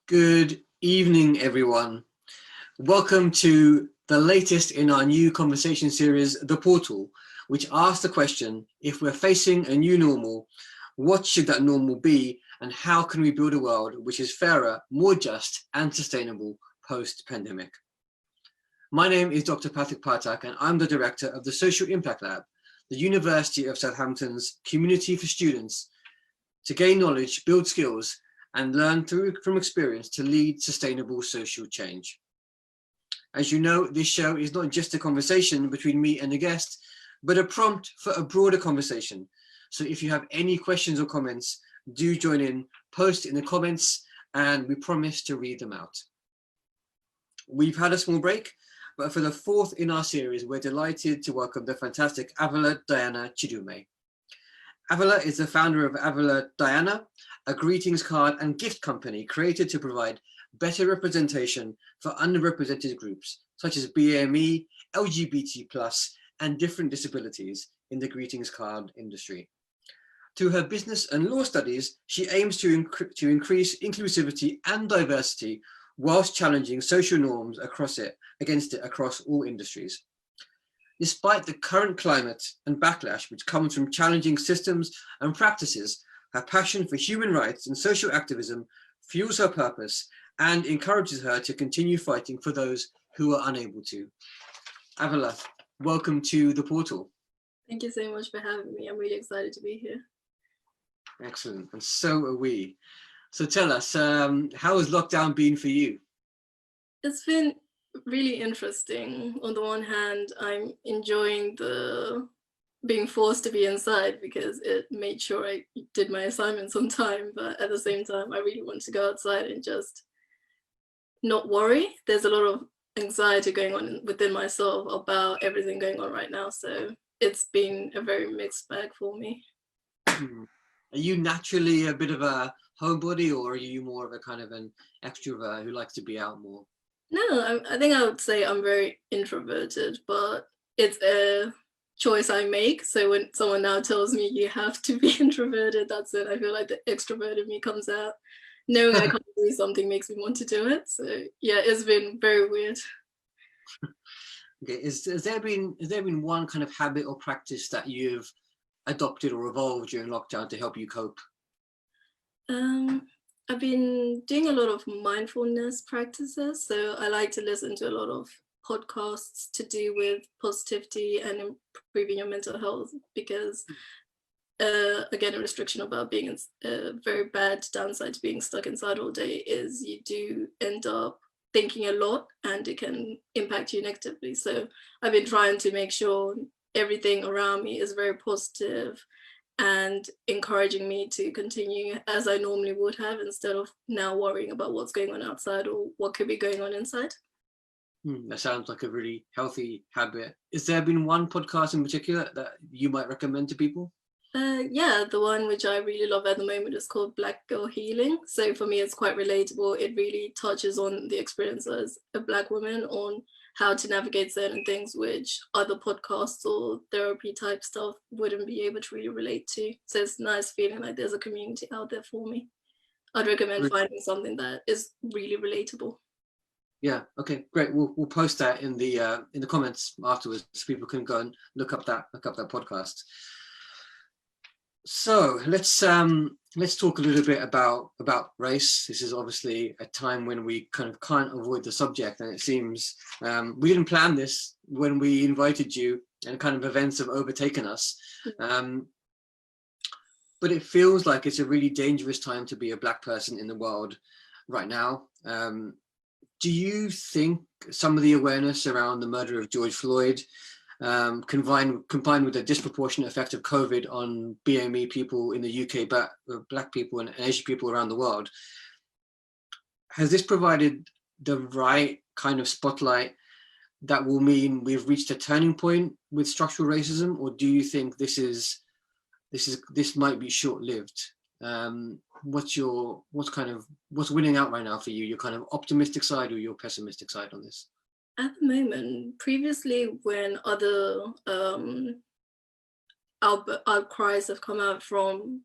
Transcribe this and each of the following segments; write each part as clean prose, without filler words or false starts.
Good evening, everyone. Welcome to the latest in our new conversation series, The Portal, which asks the question, if we're facing a new normal, what should that normal be, and how can we build a world which is fairer, more just, and sustainable post-pandemic? My name is Dr. Patrick Partak, and I'm the director of the Social Impact Lab, the University of Southampton's community for students to gain knowledge, build skills, and learn from experience to lead sustainable social change. As you know, this show is not just a conversation between me and a guest, but a prompt for a broader conversation. So if you have any questions or comments, do join in, post in the comments, and we promise to read them out. We've had a small break, but for the fourth in our series, we're delighted to welcome the fantastic Avila Diana Chidume. Avila is the founder of Avila Diana, a greetings card and gift company created to provide better representation for underrepresented groups, such as BME, LGBT+, and different disabilities in the greetings card industry. Through her business and law studies, she aims to increase inclusivity and diversity whilst challenging social norms against it across all industries. Despite the current climate and backlash which comes from challenging systems and practices, her passion for human rights and social activism fuels her purpose and encourages her to continue fighting for those who are unable to. Avila, welcome to The Portal. Thank you so much for having me. I'm really excited to be here. Excellent, and so are we. So tell us, how has lockdown been for you? It's been really interesting. On the one hand, I'm enjoying the being forced to be inside because it made sure I did my assignments on time, but at the same time, I really want to go outside and just not worry. There's a lot of anxiety going on within myself about everything going on right now, so it's been a very mixed bag for me. Are you naturally a bit of a homebody, or are you more of a kind of an extrovert who likes to be out more? No, I think I would say I'm very introverted, but it's a choice I make. So when someone now tells me you have to be introverted, that's it. I feel like the extrovert in me comes out. Knowing I can't do something makes me want to do it. So yeah, it's been very weird. Okay, has there been one kind of habit or practice that you've adopted or evolved during lockdown to help you cope? I've been doing a lot of mindfulness practices. So I like to listen to a lot of podcasts to do with positivity and improving your mental health because again, a restriction about being a very bad downside to being stuck inside all day is you do end up thinking a lot and it can impact you negatively. So I've been trying to make sure everything around me is very positive and encouraging me to continue as I normally would have instead of now worrying about what's going on outside or what could be going on inside. That sounds like a really healthy habit. Has there been one podcast in particular that you might recommend to people? Yeah, the one which I really love at the moment is called Black Girl Healing. So for me, it's quite relatable. It really touches on the experience as a Black woman on how to navigate certain things which other podcasts or therapy type stuff wouldn't be able to really relate to. So it's nice feeling like there's a community out there for me. I'd recommend finding something that is really relatable. Yeah, okay, great. We'll post that in the comments afterwards so people can go and look up that podcast. So let's talk a little bit about race. This is obviously a time when we kind of can't avoid the subject, and it seems we didn't plan this when we invited you, and kind of events have overtaken us. But it feels like it's a really dangerous time to be a Black person in the world right now. Do you think some of the awareness around the murder of George Floyd, combined with the disproportionate effect of COVID on BME people in the UK, but Black people and Asian people around the world, has this provided the right kind of spotlight that will mean we've reached a turning point with structural racism, or do you think this might be short-lived? What's winning out right now for you? Your kind of optimistic side or your pessimistic side on this? At the moment, previously when other outcries have come out from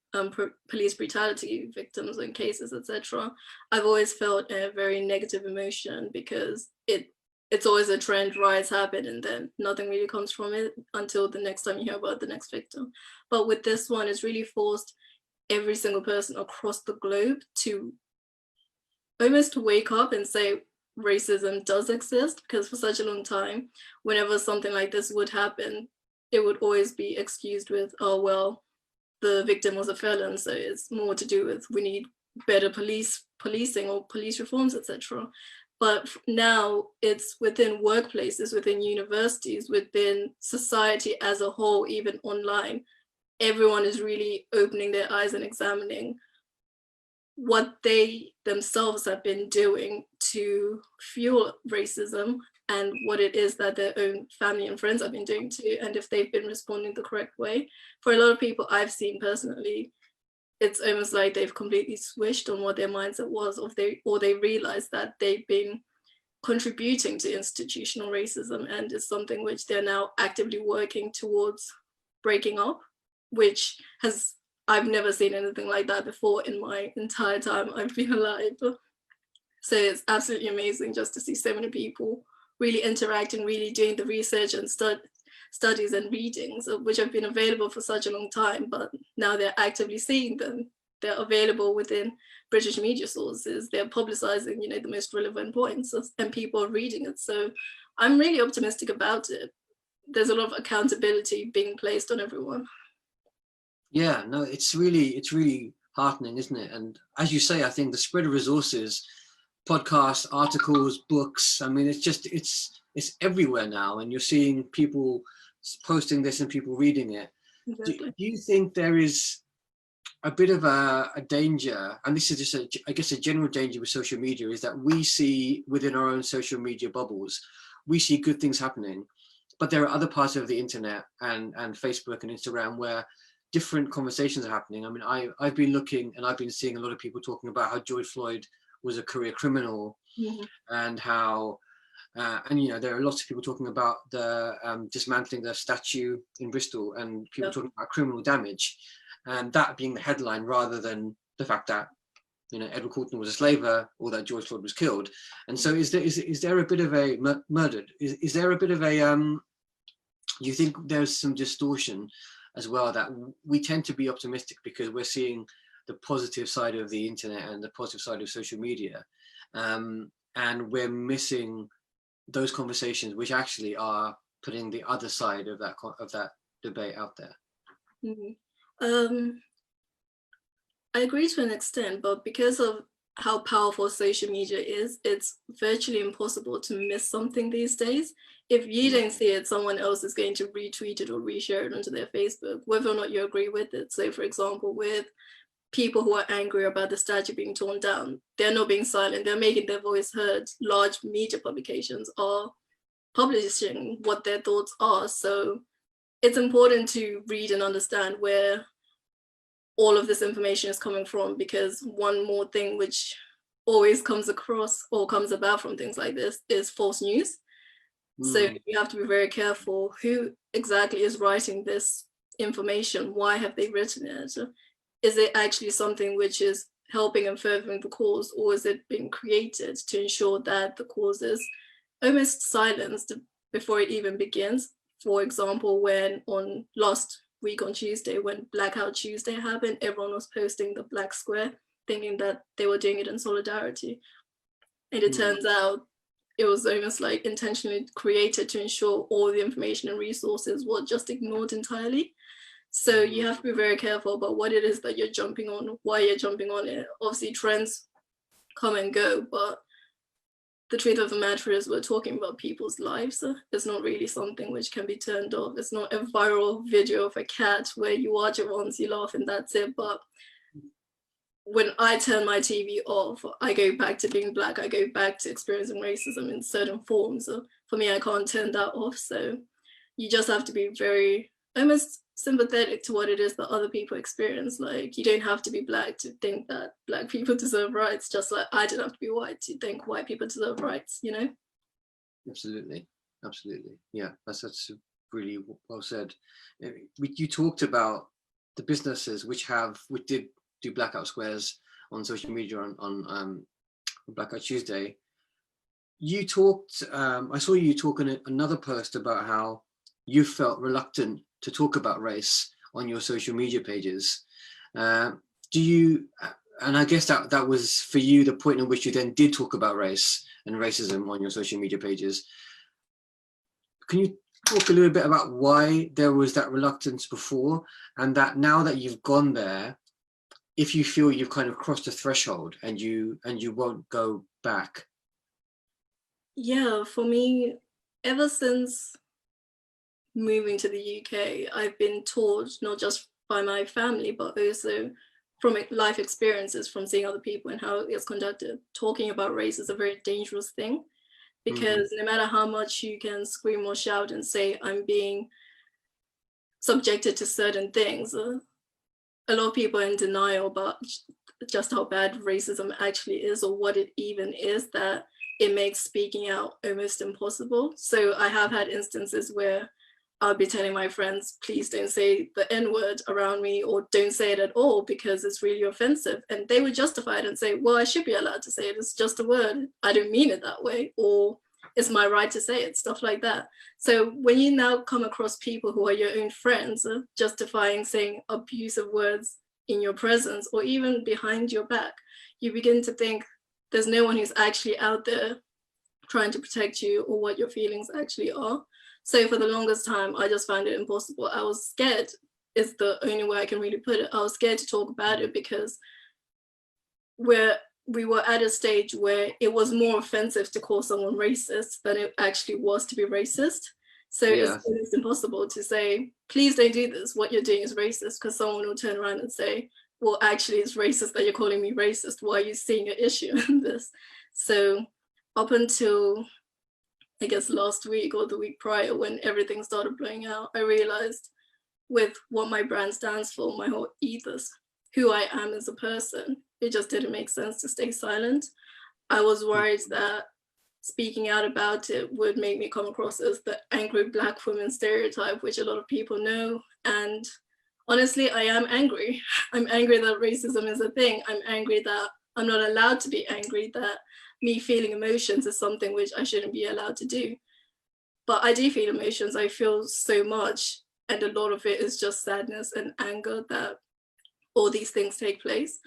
police brutality victims and cases, etc., I've always felt a very negative emotion, because it's always a trend, riots happen, and then nothing really comes from it until the next time you hear about the next victim. But with this one, it's really forced every single person across the globe to almost wake up and say racism does exist, because for such a long time, whenever something like this would happen, it would always be excused with, oh, well, the victim was a felon, so it's more to do with we need better policing or police reforms, etc. But now it's within workplaces, within universities, within society as a whole, even online. Everyone is really opening their eyes and examining what they themselves have been doing to fuel racism, and what it is that their own family and friends have been doing too, and if they've been responding the correct way. For a lot of people I've seen personally, it's almost like they've completely switched on what their mindset was, or they realize that they've been contributing to institutional racism, and it's something which they're now actively working towards breaking up, which I've never seen anything like that before in my entire time I've been alive. So it's absolutely amazing just to see so many people really interacting, really doing the research and studies and readings, which have been available for such a long time, but now they're actively seeing them. They're available within British media sources. They're publicizing, the most relevant points, and people are reading it. So I'm really optimistic about it. There's a lot of accountability being placed on everyone. Yeah, no, it's really heartening, isn't it? And as you say, I think the spread of resources, podcasts, articles, books, I mean, it's everywhere now, and you're seeing people posting this and people reading it. Exactly. Do you think there is a bit of a danger, and this is just I guess a general danger with social media, is that we see within our own social media bubbles, we see good things happening, but there are other parts of the internet and Facebook and Instagram where different conversations are happening. I mean, I've been looking, and I've been seeing a lot of people talking about how George Floyd was a career criminal, and how and there are lots of people talking about the dismantling the statue in Bristol, and people talking about criminal damage, and that being the headline rather than the fact that Edward Courtney was a slaver or that George Floyd was killed. And so is there a bit of a murdered? Is there a bit of a you think there's some distortion as well, that we tend to be optimistic because we're seeing the positive side of the internet and the positive side of social media, and we're missing those conversations which actually are putting the other side of that debate out there? I agree to an extent, but because of how powerful social media is, it's virtually impossible to miss something these days. If you don't see it, someone else is going to retweet it or reshare it onto their Facebook, whether or not you agree with it. So for example, with people who are angry about the statue being torn down, they're not being silent, they're making their voice heard. Large media publications are publishing what their thoughts are. So it's important to read and understand where all of this information is coming from, because one more thing which always comes across or comes about from things like this is false news. So you have to be very careful who exactly is writing this information. Why have they written it? Is it actually something which is helping and furthering the cause, or is it being created to ensure that the cause is almost silenced before it even begins? For example, when on last week on Tuesday, when Blackout Tuesday happened, everyone was posting the black square thinking that they were doing it in solidarity. And it turns out it was almost like intentionally created to ensure all the information and resources were just ignored entirely. So you have to be very careful about what it is that you're jumping on, why you're jumping on it. Obviously trends come and go, but the truth of the matter is we're talking about people's lives. It's not really something which can be turned off. It's not a viral video of a cat where you watch it once, you laugh, and that's it. But when I turn my TV off, I go back to being Black. I go back to experiencing racism in certain forms. So for me, I can't turn that off. So you just have to be very almost sympathetic to what it is that other people experience. Like, you don't have to be Black to think that Black people deserve rights, just like I don't have to be white to think white people deserve rights, Absolutely. Yeah, that's really well said. You talked about the businesses which did do blackout squares on social media on Blackout Tuesday. You talked, I saw you talk in another post about how you felt reluctant to talk about race on your social media pages. Do you, and I guess that was for you the point in which you then did talk about race and racism on your social media pages. Can you talk a little bit about why there was that reluctance before, and that now that you've gone there, if you feel you've kind of crossed a threshold and you won't go back? Yeah, for me, ever since moving to the UK, I've been taught, not just by my family, but also from life experiences, from seeing other people and how it's conducted. Talking about race is a very dangerous thing, because no matter how much you can scream or shout and say, I'm being subjected to certain things, a lot of people are in denial about just how bad racism actually is, or what it even is, that it makes speaking out almost impossible. So I have had instances where I'll be telling my friends, please don't say the N-word around me, or don't say it at all because it's really offensive. And they would justify it and say, well, I should be allowed to say it. It's just a word. I don't mean it that way. Or it's my right to say it, stuff like that. So when you now come across people who are your own friends, justifying saying abusive words in your presence or even behind your back, you begin to think there's no one who's actually out there trying to protect you or what your feelings actually are. So for the longest time, I just found it impossible. I was scared, is the only way I can really put it. I was scared to talk about it because we were at a stage where it was more offensive to call someone racist than it actually was to be racist. So it's impossible to say, please don't do this, what you're doing is racist, because someone will turn around and say, well, actually it's racist that you're calling me racist. Why are you seeing an issue in this? So up until, I guess, last week or the week prior, when everything started blowing out, I realized with what my brand stands for, my whole ethos, who I am as a person, it just didn't make sense to stay silent. I was worried that speaking out about it would make me come across as the angry Black woman stereotype, which a lot of people know. And honestly, I am angry. I'm angry that racism is a thing. I'm angry that I'm not allowed to be angry, that me feeling emotions is something which I shouldn't be allowed to do. But I do feel emotions. I feel so much. And a lot of it is just sadness and anger that all these things take place.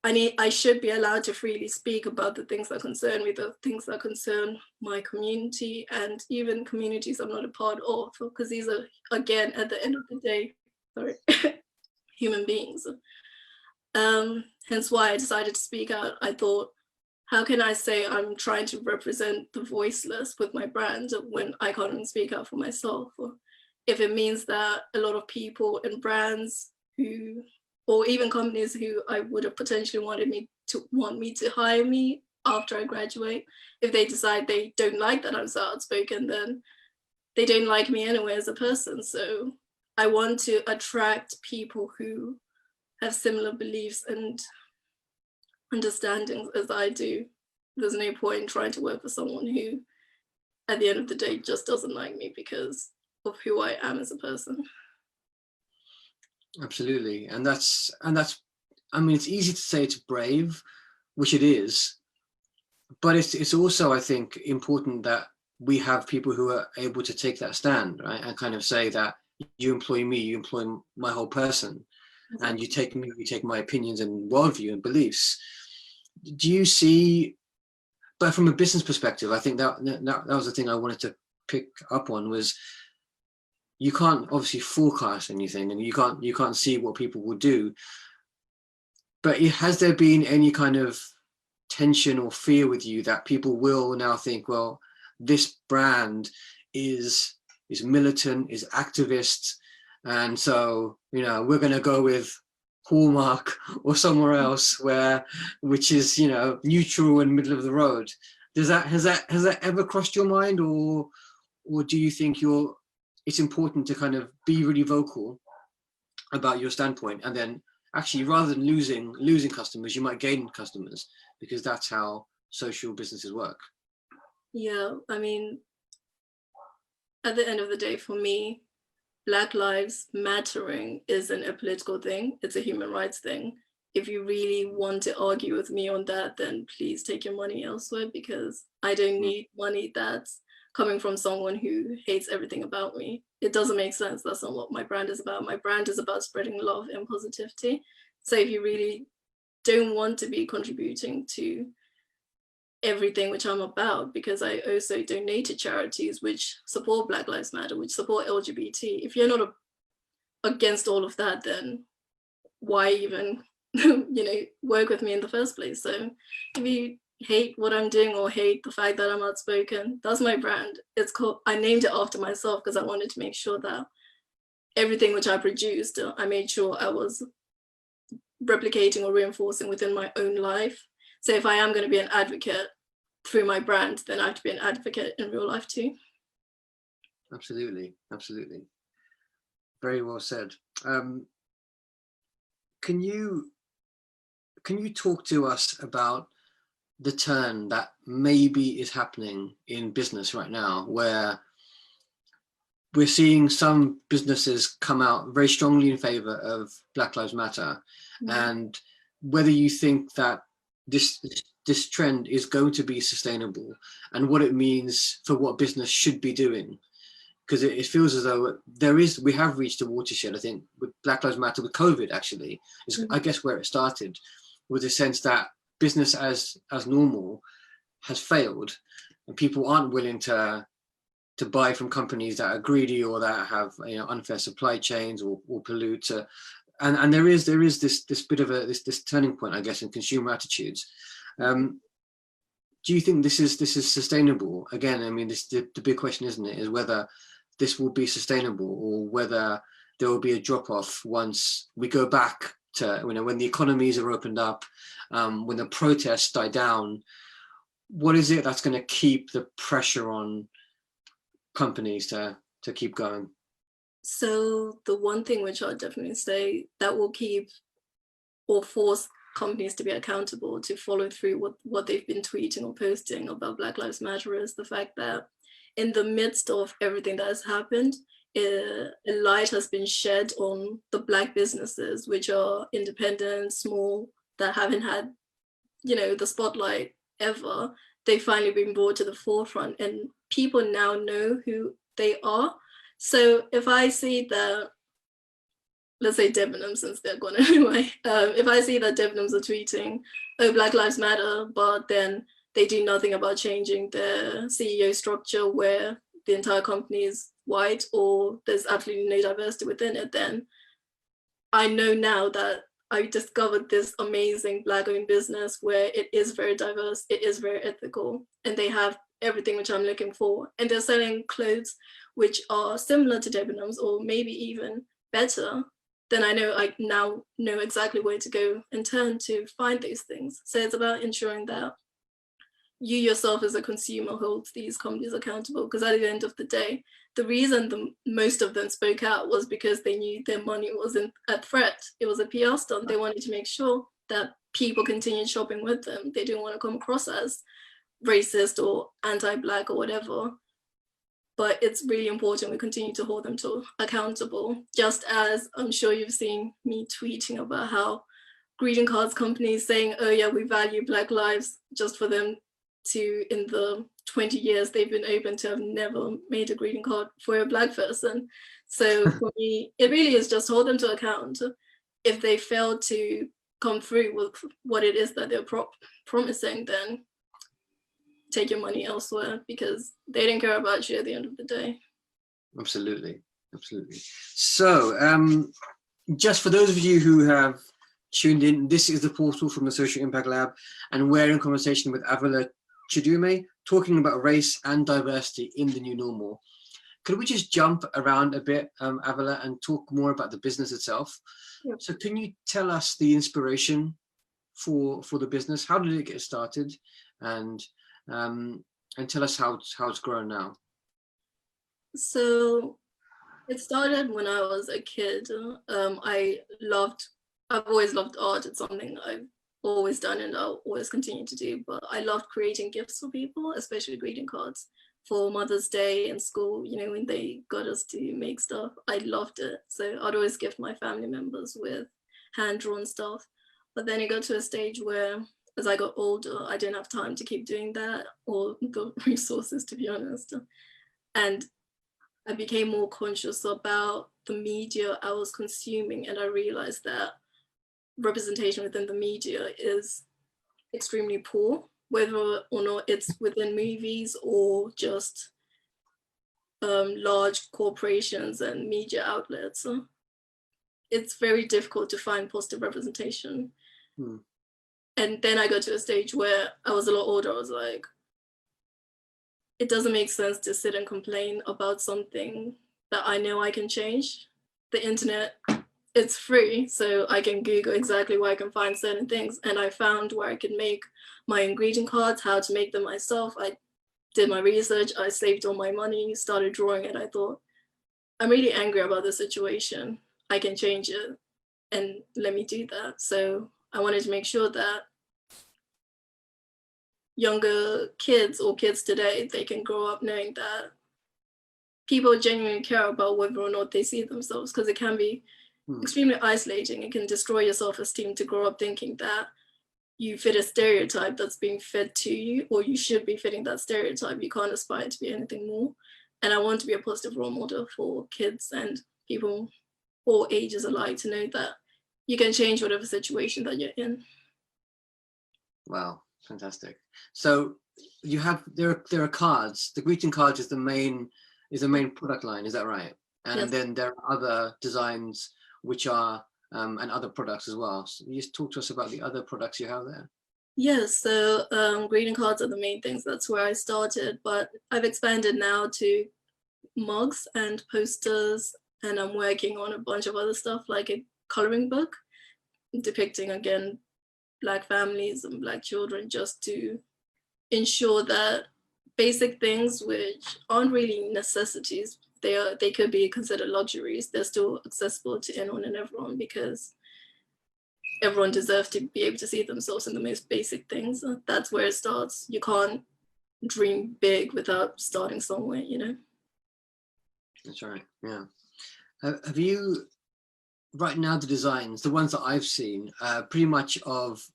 I should be allowed to freely speak about the things that concern me, the things that concern my community, and even communities I'm not a part of, because these are, again, at the end of the day, sorry, human beings. Hence why I decided to speak out. I thought, how can I say I'm trying to represent the voiceless with my brand when I can't even speak out for myself? Or if it means that a lot of people and brands who, or even companies who I would have potentially want me to hire me after I graduate, if they decide they don't like that I'm so outspoken, then they don't like me anyway as a person. So I want to attract people who have similar beliefs and understandings as I do. There's no point in trying to work for someone who, at the end of the day, just doesn't like me because of who I am as a person. Absolutely. And that's, I mean, it's easy to say it's brave, which it is, but it's also, I think, important that we have people who are able to take that stand, right? And kind of say that you employ me, you employ my whole person, exactly. And you take me, you take my opinions and worldview and beliefs. Do you see, but from a business perspective, I think that was the thing I wanted to pick up on, was you can't obviously forecast anything, and you can't see what people will do. But has there been any kind of tension or fear with you that people will now think, well, this brand is militant, is activist, and so, you know, we're going to go with Hallmark or somewhere else which is, you know, neutral and middle of the road? Has that ever crossed your mind, or do you think it's important to kind of be really vocal about your standpoint, and then actually, rather than losing customers, you might gain customers, because that's how social businesses work? Yeah, I mean, at the end of the day, for me, Black Lives Mattering isn't a political thing, it's a human rights thing. If you really want to argue with me on that, then please take your money elsewhere, because I don't need money that's coming from someone who hates everything about me. It doesn't make sense. That's not what my brand is about. My brand is about spreading love and positivity. So if you really don't want to be contributing to everything which I'm about, because I also donate to charities which support Black Lives Matter, which support LGBT. If you're not against all of that, then why even work with me in the first place? So if you hate what I'm doing or hate the fact that I'm outspoken, that's my brand. It's called, I named it after myself because I wanted to make sure that everything which I produced, I made sure I was replicating or reinforcing within my own life. So if I am going to be an advocate through my brand, then I have to be an advocate in real life too. Absolutely, absolutely. Very well said. Can you talk to us about the turn that maybe is happening in business right now, where we're seeing some businesses come out very strongly in favor of Black Lives Matter, and whether you think that this trend is going to be sustainable, and what it means for what business should be doing? Because it feels as though we have reached a watershed, I think, with Black Lives Matter, with COVID actually, is I guess where it started, with the sense that business as normal has failed, and people aren't willing to buy from companies that are greedy or that have unfair supply chains or pollute. And there is this bit of this turning point, I guess, in consumer attitudes. Do you think this is sustainable? Again, I mean, the big question, isn't it, is whether this will be sustainable or whether there will be a drop off once we go back to when the economies are opened up, when the protests die down. What is it that's going to keep the pressure on companies to keep going? So the one thing which I'll definitely say that will keep or force companies to be accountable to follow through what they've been tweeting or posting about Black Lives Matter is the fact that in the midst of everything that has happened, a light has been shed on the Black businesses, which are independent, small, that haven't had, the spotlight ever. They've finally been brought to the forefront, and people now know who they are. So if I see that, let's say Debenhams, since they're gone anyway, if I see that Debenhams are tweeting, oh, Black Lives Matter, but then they do nothing about changing their CEO structure where the entire company is white or there's absolutely no diversity within it, then I know now that I discovered this amazing Black-owned business where it is very diverse, it is very ethical, and they have everything which I'm looking for. And they're selling clothes which are similar to Debenhams or maybe even better. Then I now know exactly where to go and turn to find these things. So it's about ensuring that you yourself as a consumer holds these companies accountable, because at the end of the day, the reason most of them spoke out was because they knew their money wasn't at threat. It was a PR stunt. They wanted to make sure that people continued shopping with them. They didn't want to come across as racist or anti-Black or whatever. But it's really important we continue to hold them accountable, just as I'm sure you've seen me tweeting about how greeting cards companies saying, oh yeah, we value Black lives, just for them to, in the 20 years they've been open, to have never made a greeting card for a Black person. So for me, it really is just hold them to account. If they fail to come through with what it is that they're promising, then take your money elsewhere, because they didn't care about you at the end of the day. Absolutely. So just for those of you who have tuned in, this is the portal from the Social Impact Lab, and we're in conversation with Avila Chidume, talking about race and diversity in the new normal. Could we just jump around a bit, Avila, and talk more about the business itself? Yep. So can you tell us the inspiration for the business? How did it get started? And tell us how it's grown now. So it started when I was a kid. I've always loved art. It's something I've always done and I'll always continue to do, but I loved creating gifts for people, especially greeting cards. for Mother's Day in school, when they got us to make stuff. I loved it. So I'd always gift my family members with hand-drawn stuff. But then it got to a stage where, as I got older, I didn't have time to keep doing that or the resources, to be honest. And I became more conscious about the media I was consuming, and I realized that representation within the media is extremely poor, whether or not it's within movies or just large corporations and media outlets. It's very difficult to find positive representation. And then I got to a stage where I was a lot older. I was like, it doesn't make sense to sit and complain about something that I know I can change. The internet, it's free, so I can Google exactly where I can find certain things. And I found where I could make my ingredient cards, how to make them myself. I did my research, I saved all my money, started drawing it. I thought, I'm really angry about the situation. I can change it, and let me do that. So I wanted to make sure that younger kids or kids today, they can grow up knowing that people genuinely care about whether or not they see themselves, because it can be extremely isolating. It can destroy your self-esteem to grow up thinking that you fit a stereotype that's being fed to you, or you should be fitting that stereotype. You can't aspire to be anything more. And I want to be a positive role model for kids and people all ages alike to know that you can change whatever situation that you're in. Wow, fantastic. So you have there are cards. The greeting cards is the main product line, is that right? And Yes. Then there are other designs which are and other products as well. So you just talk to us about the other products you have there. Yes, so greeting cards are the main things. That's where I started, but I've expanded now to mugs and posters, and I'm working on a bunch of other stuff like a coloring book depicting, again, Black families and Black children, just to ensure that basic things which aren't really necessities, they could be considered luxuries. They're still accessible to anyone and everyone, because everyone deserves to be able to see themselves in the most basic things. That's where it starts. You can't dream big without starting somewhere, That's right. Yeah. Have you, right now, the designs, the ones that I've seen, pretty much of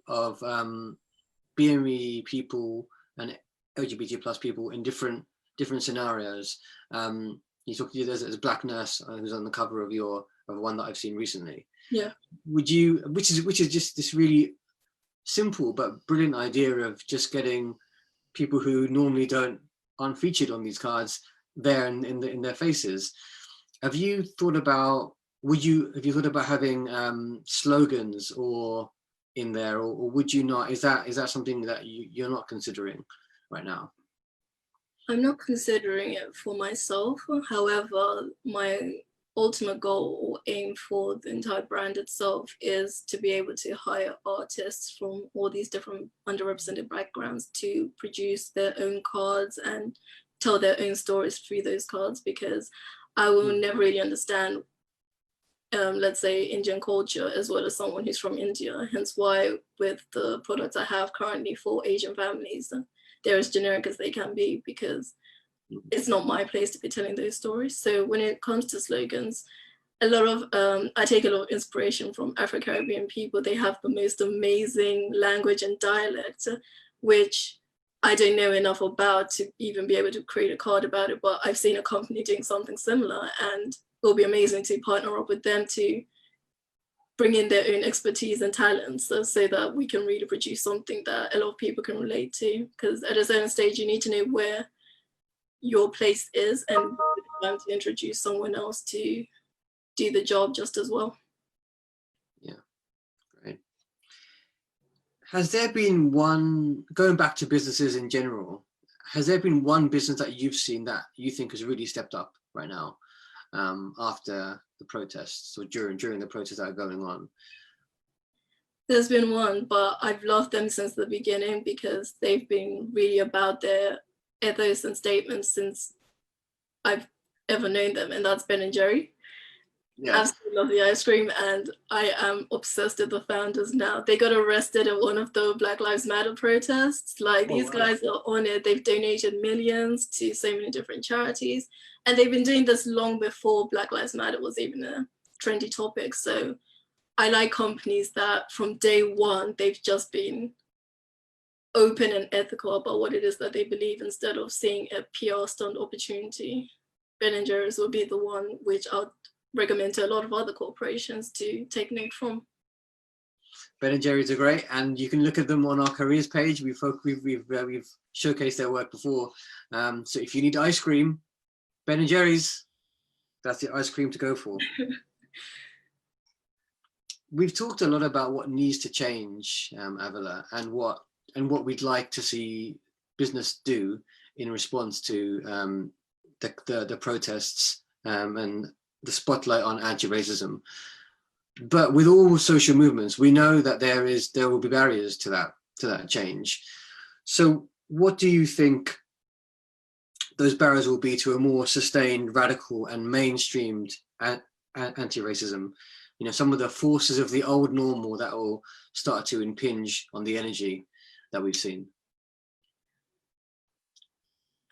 BME people and LGBT plus people in different scenarios. You talk, there's a Black nurse who's on the cover of one that I've seen recently. Yeah. Would you, which is just this really simple but brilliant idea of just getting people who normally aren't featured on these cards there in their faces. Have you thought about having slogans or in there, or would you not? Is that something that you're not considering right now? I'm not considering it for myself. However, my ultimate goal or aim for the entire brand itself is to be able to hire artists from all these different underrepresented backgrounds to produce their own cards and tell their own stories through those cards, because I will never really understand let's say Indian culture as well as someone who's from India. Hence why with the products I have currently for Asian families, they're as generic as they can be, because it's not my place to be telling those stories. So when it comes to slogans, a lot of I take a lot of inspiration from Afro-Caribbean people. They have the most amazing language and dialect, which I don't know enough about to even be able to create a card about it, but I've seen a company doing something similar, and it'll be amazing to partner up with them to bring in their own expertise and talents, so that we can really produce something that a lot of people can relate to. Because at a certain stage, you need to know where your place is and time to introduce someone else to do the job just as well. Yeah, great. Has there been one, going back to businesses in general, has there been one business that you've seen that you think has really stepped up right now after the protests or during the protests that are going on? There's been one, but I've loved them since the beginning because they've been really about their ethos and statements since I've ever known them, and that's Ben and Jerry. Yeah. Absolutely love the ice cream, and I am obsessed with the founders now. They got arrested in one of the Black Lives Matter protests. Like, Oh, these wow. guys are on it. They've donated millions to so many different charities, and they've been doing this long before Black Lives Matter was even a trendy topic. So I like companies that from day one, they've just been open and ethical about what it is that they believe, instead of seeing a PR stunt opportunity. Ben & Jerry's will be the one which I'll recommend to a lot of other corporations to take note from. Ben & Jerry's are great, and you can look at them on our careers page. We've showcased their work before. So if you need ice cream, Ben & Jerry's, that's the ice cream to go for. We've talked a lot about what needs to change, Avila, and what we'd like to see business do in response to the protests and the spotlight on anti-racism. But with all social movements, we know that there will be barriers to that change. So what do you think those barriers will be to a more sustained, radical and mainstreamed anti-racism? You know, some of the forces of the old normal that will start to impinge on the energy that we've seen.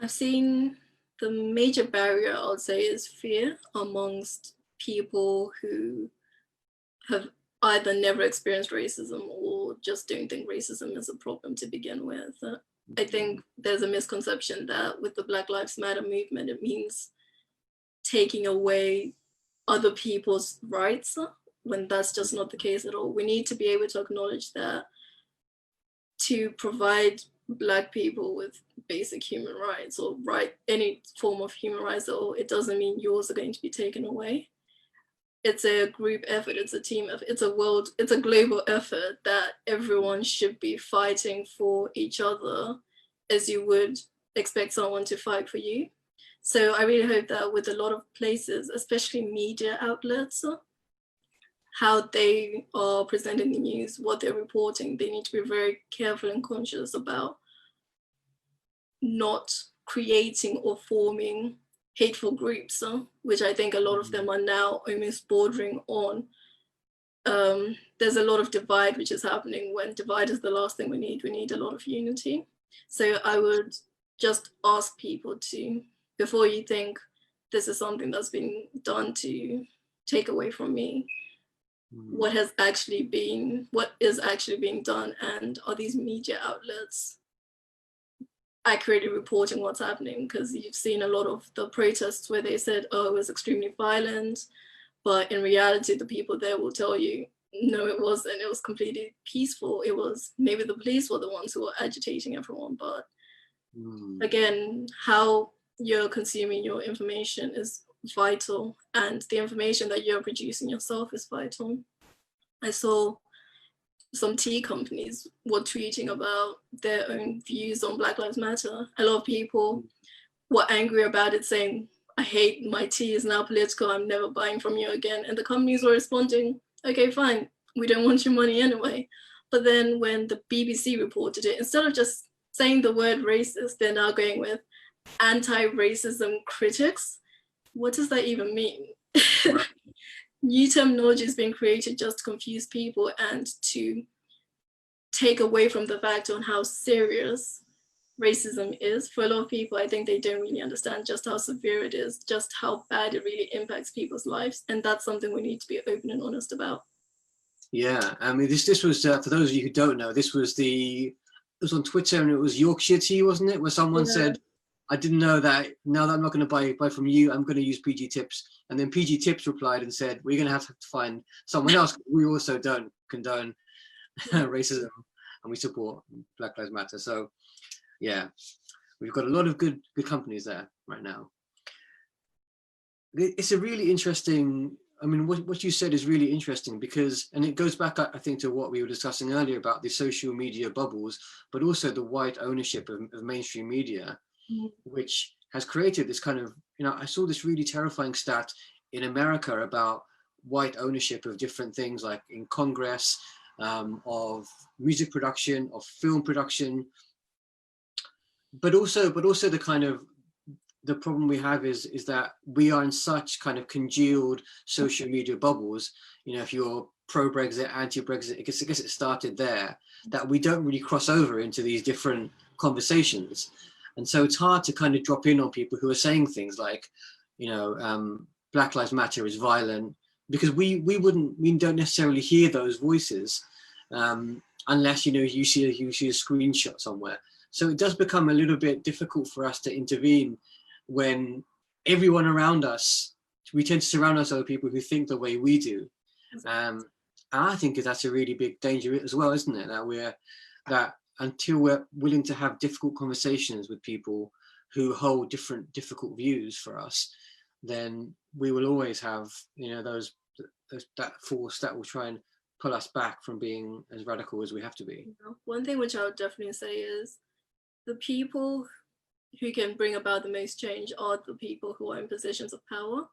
I've seen the major barrier, I would say, is fear amongst people who have either never experienced racism or just don't think racism is a problem to begin with. I think there's a misconception that with the Black Lives Matter movement, it means taking away other people's rights, when that's just not the case at all. We need to be able to acknowledge that to provide Black people with basic human rights, or any form of human rights at all, it doesn't mean yours are going to be taken away. It's a group effort, it's a team effort, it's a global effort that everyone should be fighting for each other as you would expect someone to fight for you. So I really hope that with a lot of places, especially media outlets, how they are presenting the news, what they're reporting, they need to be very careful and conscious about not creating or forming hateful groups, which I think a lot of them are now almost bordering on. There's a lot of divide which is happening, when divide is the last thing we need. We need a lot of unity. So I would just ask people to, before you think this is something that's been done to take away from me, what is actually being done, and are these media outlets accurately reporting what's happening? Because you've seen a lot of the protests where they said, oh, it was extremely violent, but in reality the people there will tell you, no, it wasn't, it was completely peaceful. It was, maybe the police were the ones who were agitating everyone, but again, how you're consuming your information is vital, and the information that you're producing yourself is vital. I saw some tea companies were tweeting about their own views on Black Lives Matter. A lot of people were angry about it, saying, I hate, my tea is now political, I'm never buying from you again. And the companies were responding, okay, fine, we don't want your money anyway. But then when the BBC reported it, instead of just saying the word racist, they're now going with anti-racism critics. What does that even mean? New terminology is being created just to confuse people and to take away from the fact on how serious racism is. For a lot of people, I think they don't really understand just how severe it is, just how bad it really impacts people's lives. And that's something we need to be open and honest about. Yeah, I mean, this was, for those of you who don't know, it was on Twitter, and it was Yorkshire tea, wasn't it? Where someone said, I didn't know that, now that I'm not going to buy from you, I'm going to use PG Tips. And then PG Tips replied and said, we're going to have to find someone else. We also don't condone racism, and we support Black Lives Matter. So yeah, we've got a lot of good companies there right now. It's a really interesting, I mean, what you said is really interesting, because, and it goes back, I think, to what we were discussing earlier about the social media bubbles, but also the white ownership of mainstream media, which has created this kind of, I saw this really terrifying stat in America about white ownership of different things, like in Congress, of music production, of film production, but also the kind of the problem we have is that we are in such kind of congealed social media bubbles. You know, if you're pro-Brexit, anti-Brexit, I guess it started there, that we don't really cross over into these different conversations. And so it's hard to kind of drop in on people who are saying things like, you know, Black Lives Matter is violent, because we don't necessarily hear those voices unless, you know, you see a screenshot somewhere. So it does become a little bit difficult for us to intervene when everyone around us, we tend to surround ourselves with people who think the way we do. And I think that's a really big danger as well, isn't it? That until we're willing to have difficult conversations with people who hold difficult views for us, then we will always have, you know, that force that will try and pull us back from being as radical as we have to be. One thing which I would definitely say is the people who can bring about the most change are the people who are in positions of power.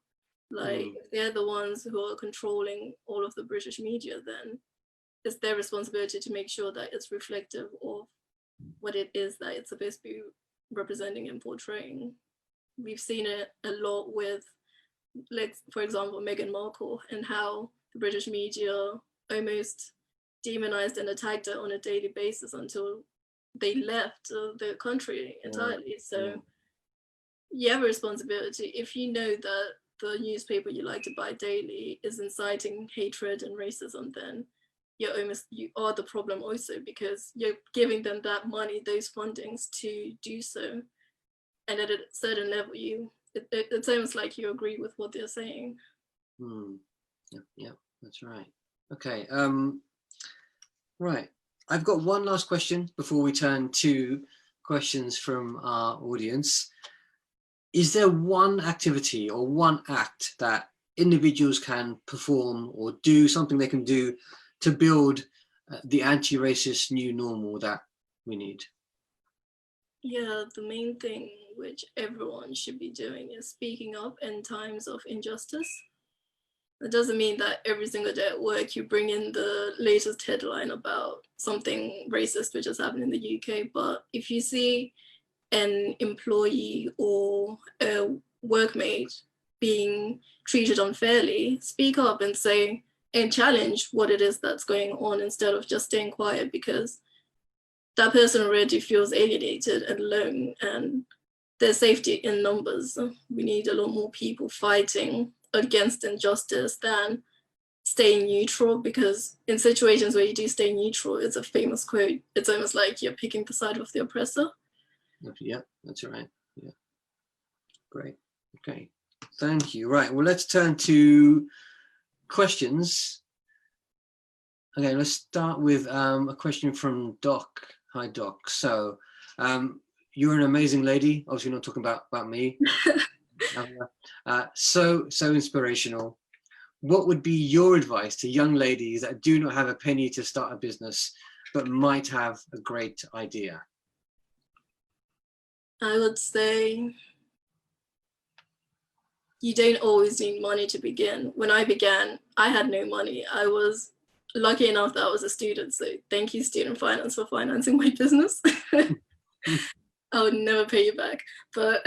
Like, if they're the ones who are controlling all of the British media, then it's their responsibility to make sure that it's reflective of what it is that it's supposed to be representing and portraying. We've seen it a lot with, like, for example, Meghan Markle, and how the British media almost demonized and attacked her on a daily basis until they left the country entirely. So you have a responsibility. If you know that the newspaper you like to buy daily is inciting hatred and racism, then you are the problem also, because you're giving them that money, those fundings to do so. And at a certain level, it's almost like you agree with what they're saying. Yeah, that's right. Okay. Right. I've got one last question before we turn to questions from our audience. Is there one activity or one act that individuals can perform or do, something they can do to build the anti-racist new normal that we need? Yeah, the main thing which everyone should be doing is speaking up in times of injustice. It doesn't mean that every single day at work you bring in the latest headline about something racist which has happened in the UK, but if you see an employee or a workmate being treated unfairly, speak up and say and challenge what it is that's going on, instead of just staying quiet, because that person already feels alienated and alone, and there's safety in numbers. We need a lot more people fighting against injustice than staying neutral, because in situations where you do stay neutral, it's a famous quote, it's almost like you're picking the side of the oppressor. Yeah, that's right. Yeah, great. Okay, thank you. Right, well, let's turn to questions. Okay, let's start with a question from Doc. Hi, Doc. So you're an amazing lady. Obviously not talking about me. So inspirational. What would be your advice to young ladies that do not have a penny to start a business but might have a great idea? I would say you don't always need money to begin. When I began, I had no money. I was lucky enough that I was a student, so thank you, student finance, for financing my business. I would never pay you back, but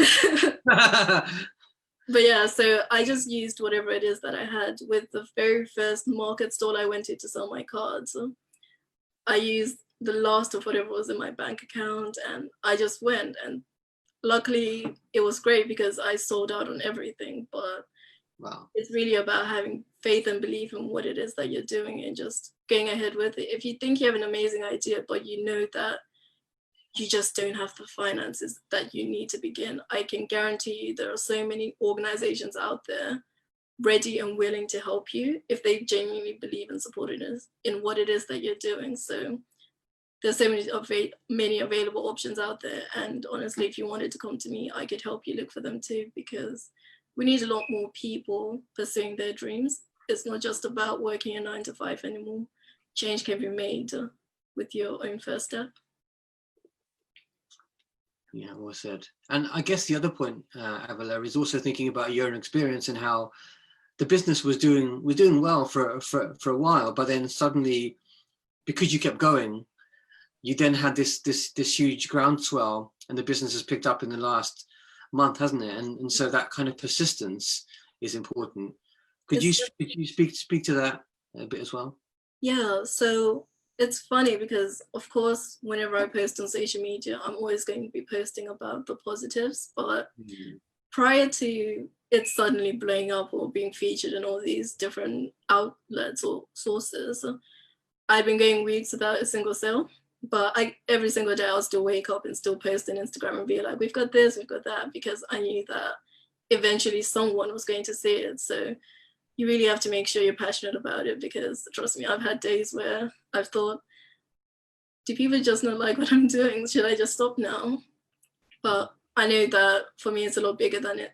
but yeah, so I just used whatever it is that I had. With the very first market stall I went to sell my cards, I used the last of whatever was in my bank account, and I just went, and luckily it was great because I sold out on everything. But wow, it's really about having faith and belief in what it is that you're doing and just going ahead with it. If you think you have an amazing idea, but you know that you just don't have the finances that you need to begin, I can guarantee you there are so many organizations out there ready and willing to help you if they genuinely believe and support it in what it is that you're doing. So there's so many available options out there, and honestly, if you wanted to come to me, I could help you look for them too, because we need a lot more people pursuing their dreams. It's not just about working a 9 to 5 anymore. Change can be made with your own first step. Yeah, well said. And I guess the other point, Avila, is also thinking about your own experience and how the business was doing well for a while, but then suddenly, because you kept going, you then had this huge groundswell, and the business has picked up in the last, month, hasn't it? And so that kind of persistence is important. Could you speak to that a bit as well? Yeah, so it's funny because, of course, whenever I post on social media, I'm always going to be posting about the positives. But prior to it suddenly blowing up or being featured in all these different outlets or sources, I'd been going weeks without a single sale. But every single day, I'll still wake up and still post on Instagram and be like, we've got this, we've got that, because I knew that eventually someone was going to see it. So you really have to make sure you're passionate about it, because trust me, I've had days where I've thought, do people just not like what I'm doing? Should I just stop now? But I know that for me, it's a lot bigger than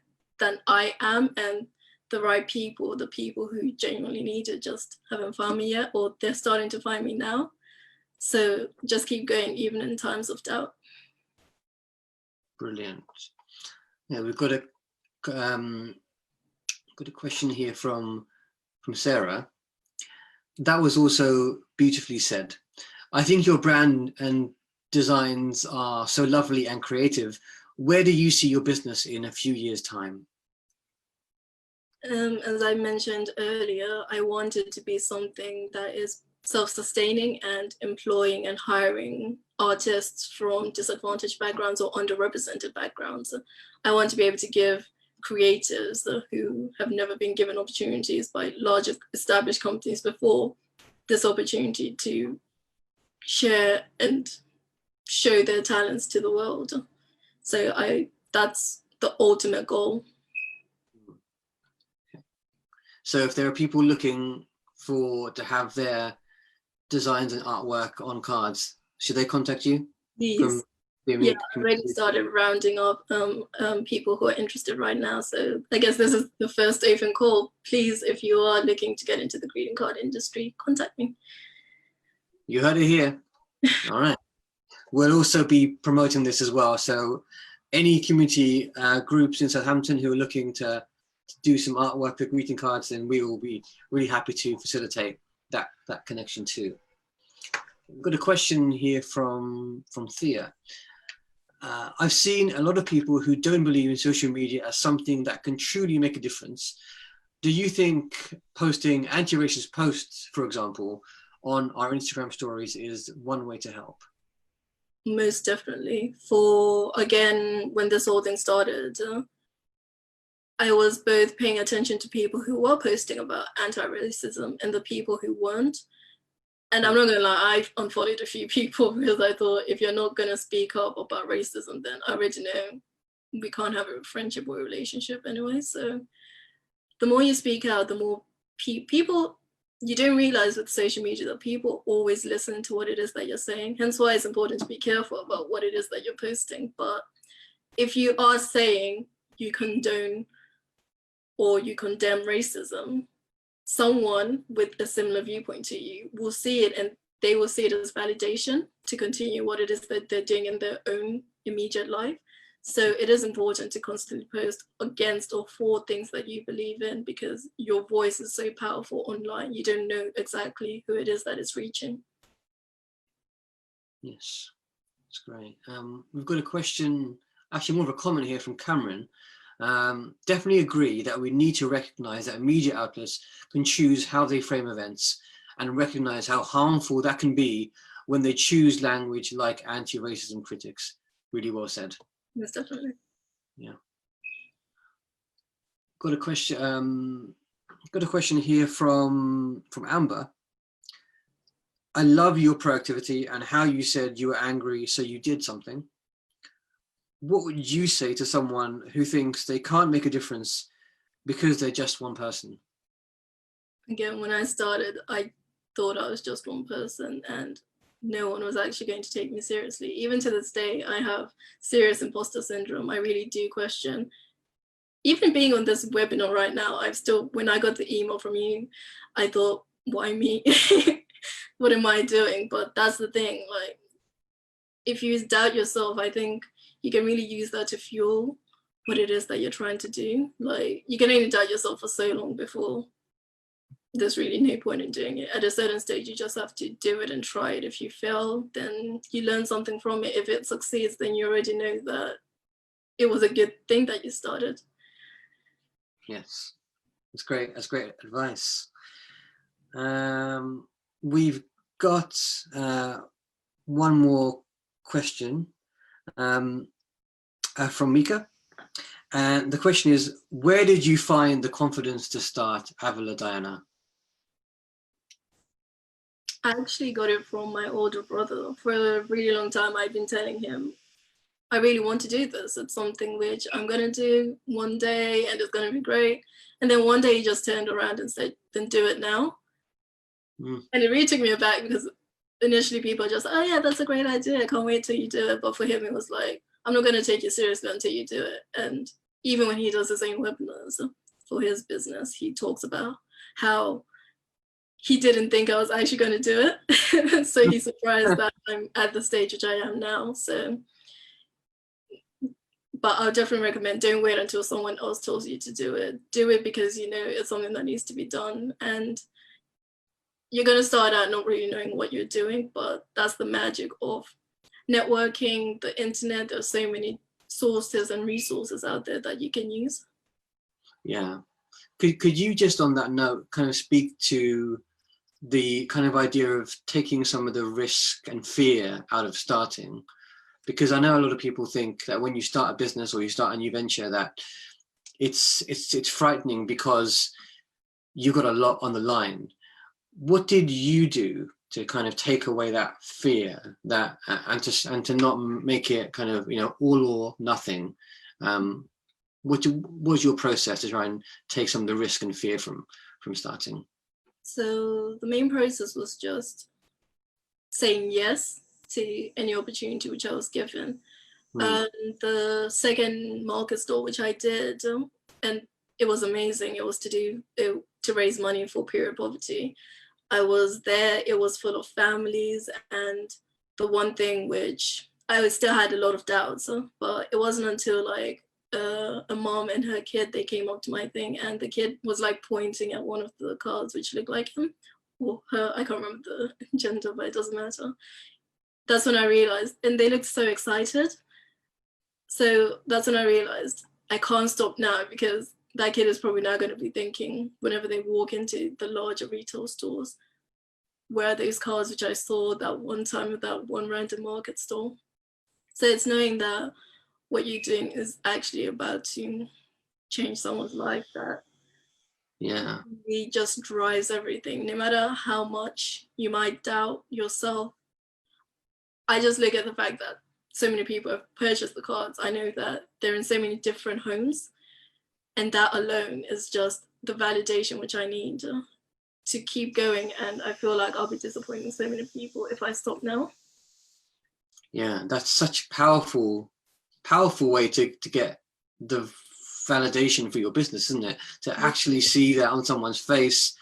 I am, and the right people, the people who genuinely need it, just haven't found me yet, or they're starting to find me now. So just keep going, even in times of doubt. Brilliant. Yeah, we've got a question here from Sarah. That was also beautifully said. I think your brand and designs are so lovely and creative. Where do you see your business in a few years' time? As I mentioned earlier, I want it to be something that is self-sustaining and employing and hiring artists from disadvantaged backgrounds or underrepresented backgrounds. I want to be able to give creators who have never been given opportunities by large established companies before this opportunity to share and show their talents to the world. So that's the ultimate goal. So if there are people looking to have their designs and artwork on cards, should they contact you? Please. Yeah, I already started rounding up people who are interested right now. So I guess this is the first open call. Please, if you are looking to get into the greeting card industry, contact me. You heard it here. All right. We'll also be promoting this as well. So any community groups in Southampton who are looking to do some artwork for greeting cards, then we will be really happy to facilitate that connection too. We've got a question here from Thea. I've seen a lot of people who don't believe in social media as something that can truly make a difference. Do you think posting anti-racist posts, for example, on our Instagram stories is one way to help? Most definitely. For, again, when this whole thing started, I was both paying attention to people who were posting about anti-racism and the people who weren't. And I'm not gonna lie, I unfollowed a few people because I thought, if you're not gonna speak up about racism, then I already know we can't have a friendship or a relationship anyway. So the more you speak out, the more people, you don't realize with social media that people always listen to what it is that you're saying. Hence why it's important to be careful about what it is that you're posting. But if you are saying you condone or you condemn racism, someone with a similar viewpoint to you will see it, and they will see it as validation to continue what it is that they're doing in their own immediate life. So it is important to constantly post against or for things that you believe in, because your voice is so powerful online. You don't know exactly who it is that it's reaching. Yes, that's great. We've got a question, actually more of a comment here from Cameron. Definitely agree that we need to recognize that media outlets can choose how they frame events, and recognize how harmful that can be when they choose language like anti-racism critics. Really well said. Yes, definitely. Yeah. Got a question. Got a question here from Amber. I love your proactivity and how you said you were angry, so you did something. What would you say to someone who thinks they can't make a difference because they're just one person? Again, when I started, I thought I was just one person and no one was actually going to take me seriously. Even to this day, I have serious imposter syndrome. I really do question. Even being on this webinar right now, when I got the email from you, I thought, why me? What am I doing? But that's the thing, like, if you doubt yourself, I think you can really use that to fuel what it is that you're trying to do. Like, you can only doubt yourself for so long before there's really no point in doing it. At a certain stage, you just have to do it and try it. If you fail, then you learn something from it. If it succeeds, then you already know that it was a good thing that you started. Yes, that's great. That's great advice. We've got one more question from Mika. And the question is, where did you find the confidence to start Avila Diana? I actually got it from my older brother. For a really long time, I've been telling him, I really want to do this. It's something which I'm going to do one day and it's going to be great. And then one day he just turned around and said, then do it now. And it really took me aback because initially people just, oh yeah, that's a great idea. I can't wait till you do it. But for him, it was like, I'm not going to take you seriously until you do it. And even when he does his own webinars for his business, he talks about how he didn't think I was actually going to do it. So he's surprised that I'm at the stage which I am now. So, but I'll definitely recommend, don't wait until someone else tells you to do it. Do it because you know it's something that needs to be done. And you're going to start out not really knowing what you're doing, but that's the magic of networking, the internet. There's so many sources and resources out there that you can use. Yeah. Could you just on that note kind of speak to the kind of idea of taking some of the risk and fear out of starting? Because I know a lot of people think that when you start a business or you start a new venture that it's frightening because you've got a lot on the line. What did you do to kind of take away that fear, that and to not make it kind of, you know, all or nothing? What was your process to try and take some of the risk and fear from starting? So the main process was just saying yes to any opportunity which I was given. The second market store which I did, and it was amazing. It was to raise money for period poverty. I was there, it was full of families, and the one thing which I still had a lot of doubts, but it wasn't until like a mom and her kid, they came up to my thing, and the kid was like pointing at one of the cards which looked like him or her, I can't remember the gender, but it doesn't matter. That's when I realized, and they looked so excited. So that's when I realized I can't stop now, because that kid is probably now going to be thinking whenever they walk into the larger retail stores, where are those cards which I saw that one time at that one random market store. So it's knowing that what you're doing is actually about to change someone's life, that really just drives everything. No matter how much you might doubt yourself, I just look at the fact that so many people have purchased the cards. I know that they're in so many different homes, and that alone is just the validation which I need to keep going. And I feel like I'll be disappointing so many people if I stop now. Yeah, that's such a powerful way to get the validation for your business, isn't it? To actually see that on someone's face.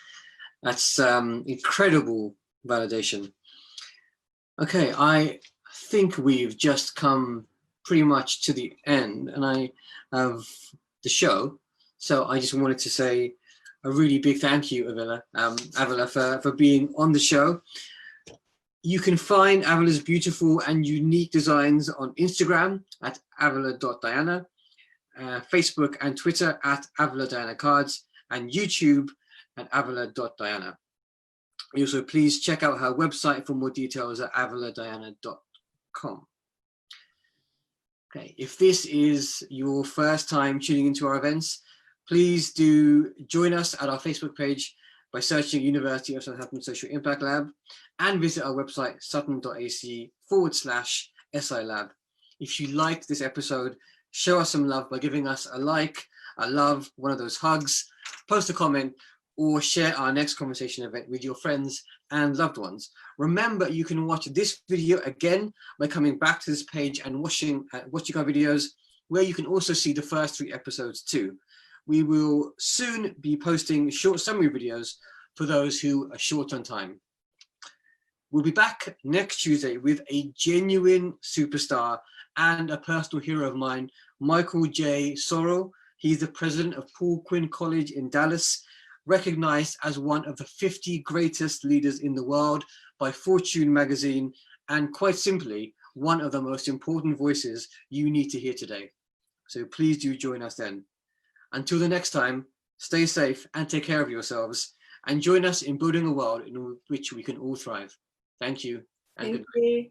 That's incredible validation. Okay, I think we've just come pretty much to the end of the show. So I just wanted to say a really big thank you, Avila, for being on the show. You can find Avila's beautiful and unique designs on Instagram at avila.diana, Facebook and Twitter at Avila Diana Cards, and YouTube at avila.diana. Also, please check out her website for more details at aviladiana.com. Okay, if this is your first time tuning into our events, please do join us at our Facebook page by searching University of Southampton Social Impact Lab, and visit our website sutton.ac/SI Lab. If you liked this episode, show us some love by giving us a like, a love, one of those hugs, post a comment, or share our next conversation event with your friends and loved ones. Remember, you can watch this video again by coming back to this page and watching our videos, where you can also see the first 3 episodes too. We will soon be posting short summary videos for those who are short on time. We'll be back next Tuesday with a genuine superstar and a personal hero of mine, Michael J. Sorrell. He's the president of Paul Quinn College in Dallas, recognized as one of the 50 greatest leaders in the world by Fortune magazine, and quite simply, one of the most important voices you need to hear today. So please do join us then. Until the next time, stay safe and take care of yourselves, and join us in building a world in which we can all thrive. Thank you. And Thank you.